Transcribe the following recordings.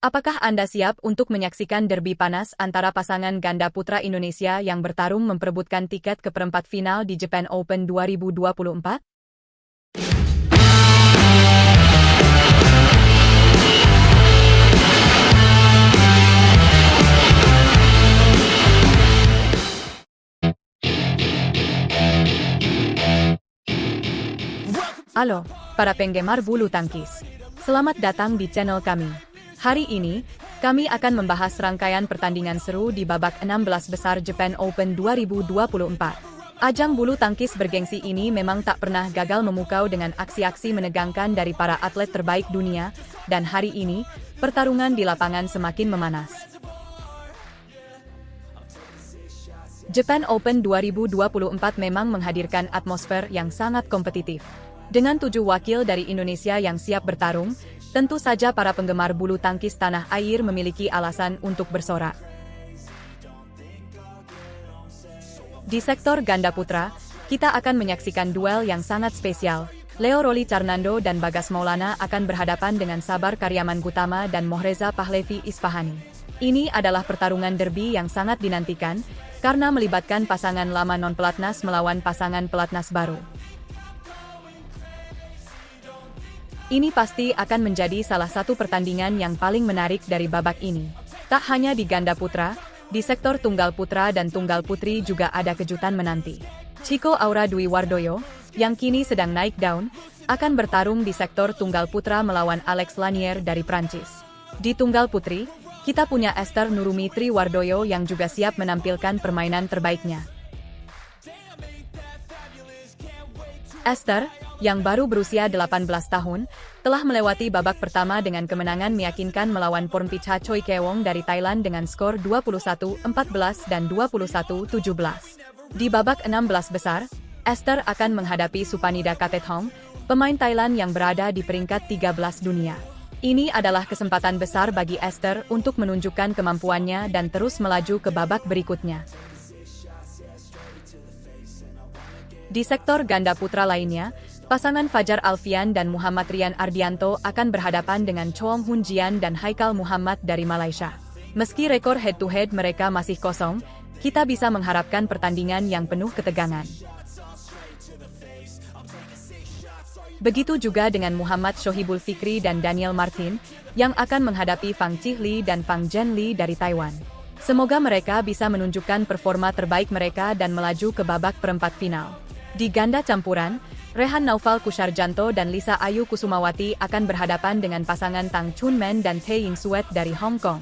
Apakah Anda siap untuk menyaksikan derby panas antara pasangan ganda putra Indonesia yang bertarung memperebutkan tiket ke perempat final di Japan Open 2024? Halo, para penggemar bulu tangkis. Selamat datang di channel kami. Hari ini, kami akan membahas rangkaian pertandingan seru di babak 16 besar Japan Open 2024. Ajang bulu tangkis bergengsi ini memang tak pernah gagal memukau dengan aksi-aksi menegangkan dari para atlet terbaik dunia, dan hari ini, pertarungan di lapangan semakin memanas. Japan Open 2024 memang menghadirkan atmosfer yang sangat kompetitif. Dengan 7 wakil dari Indonesia yang siap bertarung, tentu saja para penggemar bulu tangkis tanah air memiliki alasan untuk bersorak. Di sektor ganda putra, kita akan menyaksikan duel yang sangat spesial. Leo Roli Carnando dan Bagas Maulana akan berhadapan dengan Sabar Karyaman Gutama dan Mohreza Pahlavi Isfahani. Ini adalah pertarungan derby yang sangat dinantikan, karena melibatkan pasangan lama non-pelatnas melawan pasangan pelatnas baru. Ini pasti akan menjadi salah satu pertandingan yang paling menarik dari babak ini. Tak hanya di ganda putra, di sektor tunggal putra dan tunggal putri juga ada kejutan menanti. Chico Aura Dwi Wardoyo, yang kini sedang naik daun, akan bertarung di sektor tunggal putra melawan Alex Lanier dari Prancis. Di tunggal putri, kita punya Esther Nurumi Triwardoyo yang juga siap menampilkan permainan terbaiknya. Esther, yang baru berusia 18 tahun, telah melewati babak pertama dengan kemenangan meyakinkan melawan Pornpicha Choi Kewong dari Thailand dengan skor 21-14 dan 21-17. Di babak 16 besar, Esther akan menghadapi Supanida Katethong, pemain Thailand yang berada di peringkat 13 dunia. Ini adalah kesempatan besar bagi Esther untuk menunjukkan kemampuannya dan terus melaju ke babak berikutnya. Di sektor ganda putra lainnya, pasangan Fajar Alfian dan Muhammad Rian Ardianto akan berhadapan dengan Choong Hun Jian dan Haikal Muhammad dari Malaysia. Meski rekor head-to-head mereka masih kosong, kita bisa mengharapkan pertandingan yang penuh ketegangan. Begitu juga dengan Muhammad Shohibul Fikri dan Daniel Martin, yang akan menghadapi Fang Chihli dan Fang Zhenli dari Taiwan. Semoga mereka bisa menunjukkan performa terbaik mereka dan melaju ke babak perempat final. Di ganda campuran, Rehan Naufal Kusarjanto dan Lisa Ayu Kusumawati akan berhadapan dengan pasangan Tang Chunmen dan Tae Ying Suet dari Hong Kong.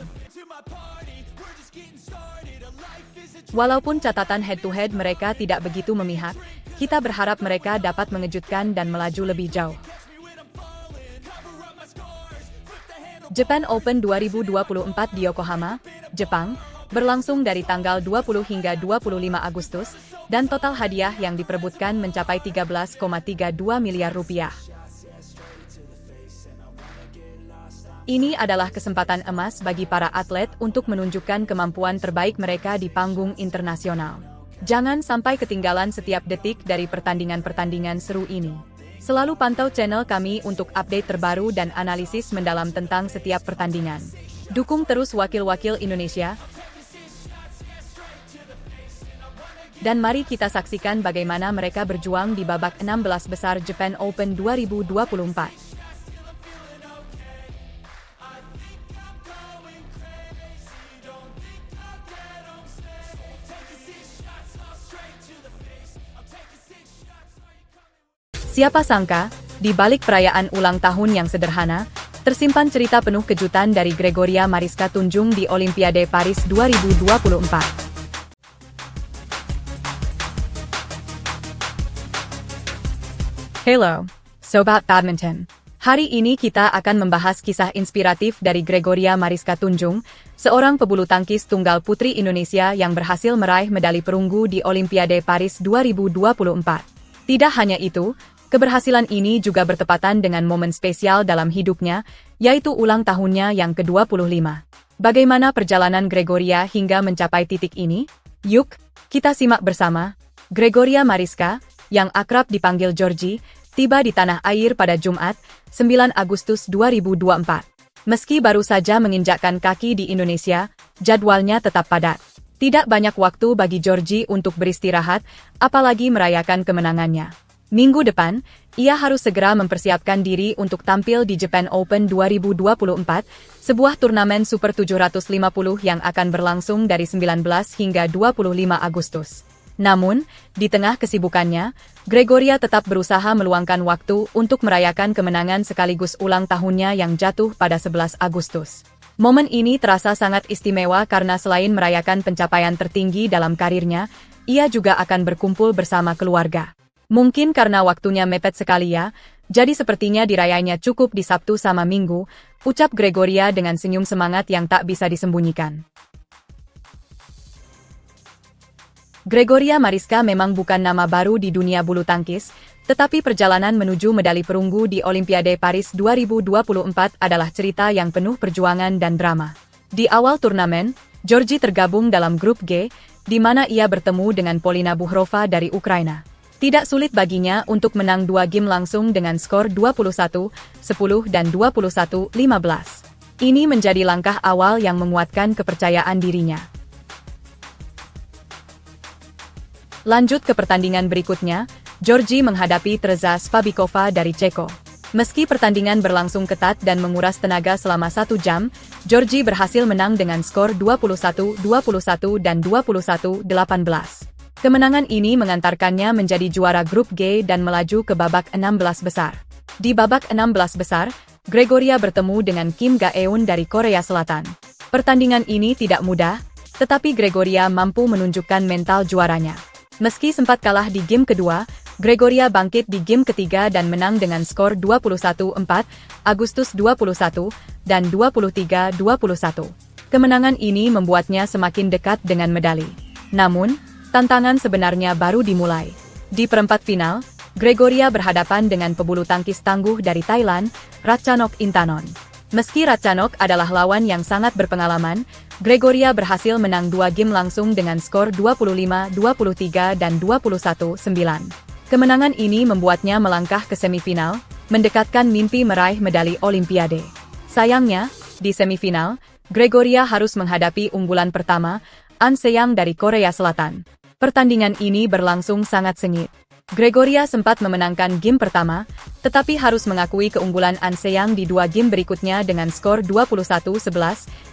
Walaupun catatan head-to-head mereka tidak begitu memihak, kita berharap mereka dapat mengejutkan dan melaju lebih jauh. Japan Open 2024 di Yokohama, Jepang, berlangsung dari tanggal 20 hingga 25 Agustus, dan total hadiah yang diperebutkan mencapai 13,32 miliar rupiah. Ini adalah kesempatan emas bagi para atlet untuk menunjukkan kemampuan terbaik mereka di panggung internasional. Jangan sampai ketinggalan setiap detik dari pertandingan-pertandingan seru ini. Selalu pantau channel kami untuk update terbaru dan analisis mendalam tentang setiap pertandingan. Dukung terus wakil-wakil Indonesia. Dan mari kita saksikan bagaimana mereka berjuang di babak 16 besar Japan Open 2024. Siapa sangka, di balik perayaan ulang tahun yang sederhana, tersimpan cerita penuh kejutan dari Gregoria Mariska Tunjung di Olimpiade Paris 2024. Hello, Sobat Badminton. Hari ini kita akan membahas kisah inspiratif dari Gregoria Mariska Tunjung, seorang pebulu tangkis tunggal putri Indonesia yang berhasil meraih medali perunggu di Olimpiade Paris 2024. Tidak hanya itu, keberhasilan ini juga bertepatan dengan momen spesial dalam hidupnya, yaitu ulang tahunnya yang ke-25. Bagaimana perjalanan Gregoria hingga mencapai titik ini? Yuk, kita simak bersama. Gregoria Mariska, yang akrab dipanggil Georgie, tiba di tanah air pada Jumat, 9 Agustus 2024. Meski baru saja menginjakkan kaki di Indonesia, jadwalnya tetap padat. Tidak banyak waktu bagi Georgie untuk beristirahat, apalagi merayakan kemenangannya. Minggu depan, ia harus segera mempersiapkan diri untuk tampil di Japan Open 2024, sebuah turnamen Super 750 yang akan berlangsung dari 19 hingga 25 Agustus. Namun, di tengah kesibukannya, Gregoria tetap berusaha meluangkan waktu untuk merayakan kemenangan sekaligus ulang tahunnya yang jatuh pada 11 Agustus. Momen ini terasa sangat istimewa karena selain merayakan pencapaian tertinggi dalam karirnya, ia juga akan berkumpul bersama keluarga. Mungkin karena waktunya mepet sekali ya, jadi sepertinya dirayanya cukup di Sabtu sama Minggu, ucap Gregoria dengan senyum semangat yang tak bisa disembunyikan. Gregoria Mariska memang bukan nama baru di dunia bulu tangkis, tetapi perjalanan menuju medali perunggu di Olimpiade Paris 2024 adalah cerita yang penuh perjuangan dan drama. Di awal turnamen, Georgie tergabung dalam grup G, di mana ia bertemu dengan Polina Buhrova dari Ukraina. Tidak sulit baginya untuk menang 2 game langsung dengan skor 21-10 dan 21-15. Ini menjadi langkah awal yang menguatkan kepercayaan dirinya. Lanjut ke pertandingan berikutnya, Georgie menghadapi Tereza Spabikova dari Ceko. Meski pertandingan berlangsung ketat dan menguras tenaga selama 1 jam, Georgie berhasil menang dengan skor 21-21 dan 21-18. Kemenangan ini mengantarkannya menjadi juara grup G dan melaju ke babak 16 besar. Di babak 16 besar, Gregoria bertemu dengan Kim Ga-eun dari Korea Selatan. Pertandingan ini tidak mudah, tetapi Gregoria mampu menunjukkan mental juaranya. Meski sempat kalah di game kedua, Gregoria bangkit di game ketiga dan menang dengan skor 21-4, Agustus 21, dan 23-21. Kemenangan ini membuatnya semakin dekat dengan medali. Namun, tantangan sebenarnya baru dimulai. Di perempat final, Gregoria berhadapan dengan pebulu tangkis tangguh dari Thailand, Ratchanok Intanon. Meski Ratchanok adalah lawan yang sangat berpengalaman, Gregoria berhasil menang 2 game langsung dengan skor 25-23 dan 21-9. Kemenangan ini membuatnya melangkah ke semifinal, mendekatkan mimpi meraih medali Olimpiade. Sayangnya, di semifinal, Gregoria harus menghadapi unggulan pertama, An Se-young dari Korea Selatan. Pertandingan ini berlangsung sangat sengit. Gregoria sempat memenangkan game pertama, tetapi harus mengakui keunggulan An Se-young di 2 game berikutnya dengan skor 21-11,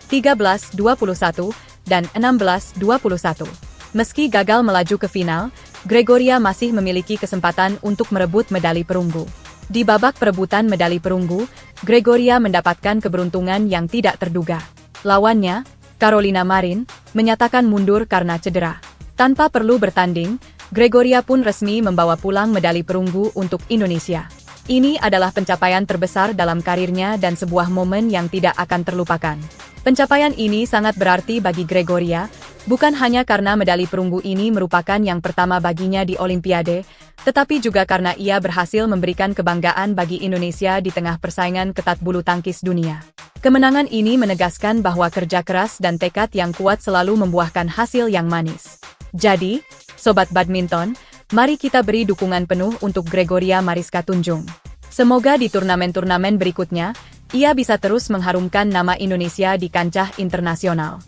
13-21, dan 16-21. Meski gagal melaju ke final, Gregoria masih memiliki kesempatan untuk merebut medali perunggu. Di babak perebutan medali perunggu, Gregoria mendapatkan keberuntungan yang tidak terduga. Lawannya, Carolina Marin, menyatakan mundur karena cedera. Tanpa perlu bertanding, Gregoria pun resmi membawa pulang medali perunggu untuk Indonesia. Ini adalah pencapaian terbesar dalam karirnya dan sebuah momen yang tidak akan terlupakan. Pencapaian ini sangat berarti bagi Gregoria, bukan hanya karena medali perunggu ini merupakan yang pertama baginya di Olimpiade, tetapi juga karena ia berhasil memberikan kebanggaan bagi Indonesia di tengah persaingan ketat bulu tangkis dunia. Kemenangan ini menegaskan bahwa kerja keras dan tekad yang kuat selalu membuahkan hasil yang manis. Jadi, Sobat Badminton, mari kita beri dukungan penuh untuk Gregoria Mariska Tunjung. Semoga di turnamen-turnamen berikutnya, ia bisa terus mengharumkan nama Indonesia di kancah internasional.